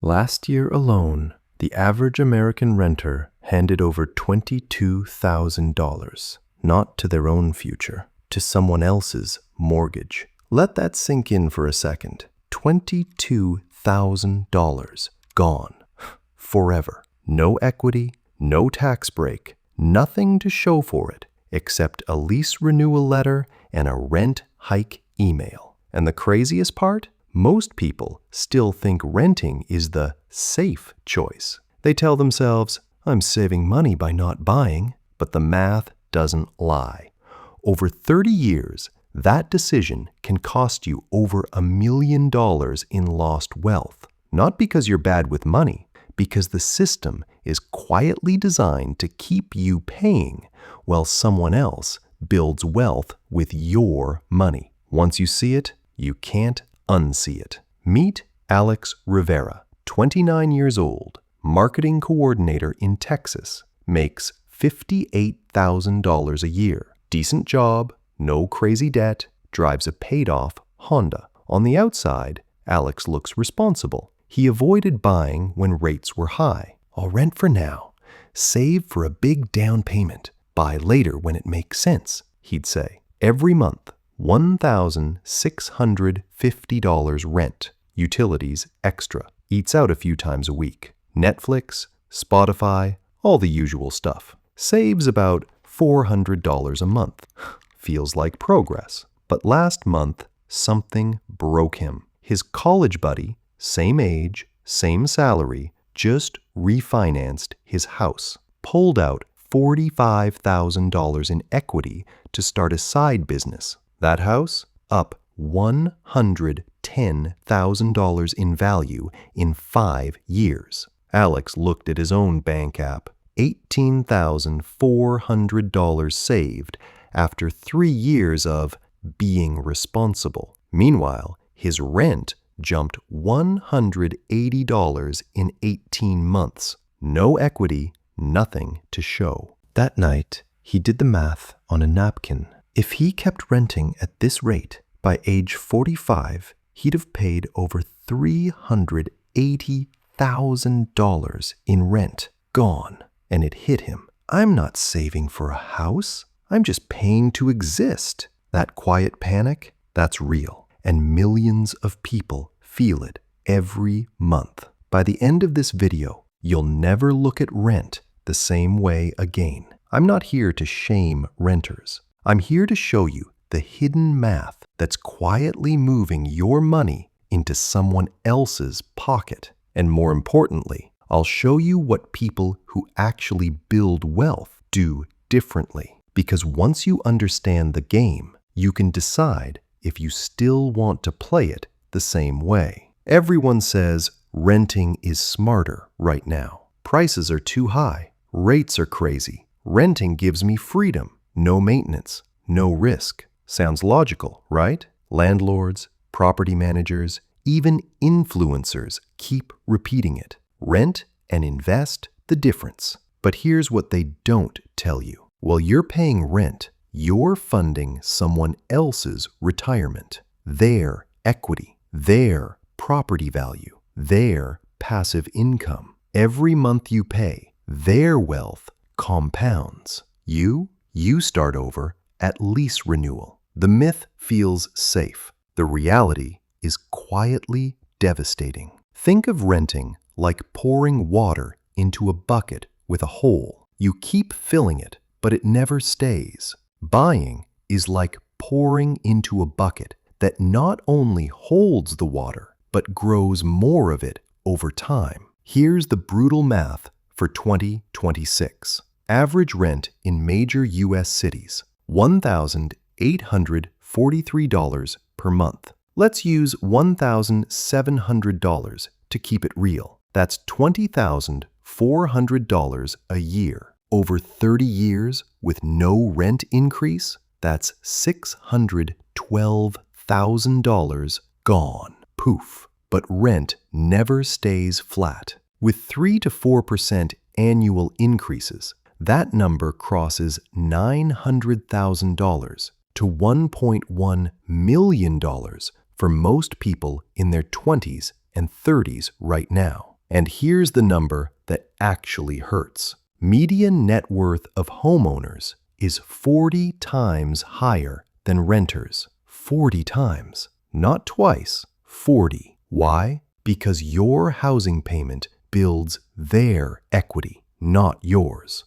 Last year alone, the average American renter handed over $22,000, not to their own future, to someone else's mortgage. Let that sink in for a second. $22,000 gone. Forever. No equity, no tax break, nothing to show for it except a lease renewal letter and a rent hike email. And the craziest part? Most people still think renting is the safe choice. They tell themselves, I'm saving money by not buying, but the math doesn't lie. Over 30 years, that decision can cost you over $1 million in lost wealth. Not because you're bad with money, because the system is quietly designed to keep you paying while someone else builds wealth with your money. Once you see it, you can't unsee it. Meet Alex Rivera, 29 years old, marketing coordinator in Texas, makes $58,000 a year. Decent job, no crazy debt, drives a paid-off Honda. On the outside, Alex looks responsible. He avoided buying when rates were high. I'll rent for now, save for a big down payment, buy later when it makes sense, he'd say. Every month, $1,650 rent, utilities extra, eats out a few times a week. Netflix, Spotify, all the usual stuff. Saves about $400 a month. Feels like progress. But last month, something broke him. His college buddy, same age, same salary, just refinanced his house, pulled out $45,000 in equity to start a side business. That house, up $110,000 in value in 5 years. Alex looked at his own bank app. $18,400 saved after 3 years of being responsible. Meanwhile, his rent jumped $180 in 18 months. No equity, nothing to show. That night, he did the math on a napkin. If he kept renting at this rate, by age 45, he'd have paid over $380,000 in rent. Gone. And it hit him. I'm not saving for a house. I'm just paying to exist. That quiet panic, that's real. And millions of people feel it every month. By the end of this video, you'll never look at rent the same way again. I'm not here to shame renters. I'm here to show you the hidden math that's quietly moving your money into someone else's pocket. And more importantly, I'll show you what people who actually build wealth do differently. Because once you understand the game, you can decide if you still want to play it the same way. Everyone says renting is smarter right now. Prices are too high. Rates are crazy. Renting gives me freedom, no maintenance, no risk. Sounds logical, right? Landlords, property managers, even influencers keep repeating it. Rent and invest the difference. But here's what they don't tell you. While you're paying rent, you're funding someone else's retirement, their equity, their property value, their passive income. Every month you pay, their wealth compounds. You start over at lease renewal. The myth feels safe. The reality is quietly devastating. Think of renting like pouring water into a bucket with a hole. You keep filling it, but it never stays. Buying is like pouring into a bucket that not only holds the water, but grows more of it over time. Here's the brutal math for 2026. Average rent in major U.S. cities, $1,843 per month. Let's use $1,700 to keep it real. That's $20,400 a year. Over 30 years with no rent increase, that's $612,000 gone. Poof. But rent never stays flat. With 3 to 4% annual increases, that number crosses $900,000 to $1.1 million for most people in their 20s and 30s right now. And here's the number that actually hurts. Median net worth of homeowners is 40 times higher than renters. 40 times. Not twice, 40. Why? Because your housing payment builds their equity, not yours.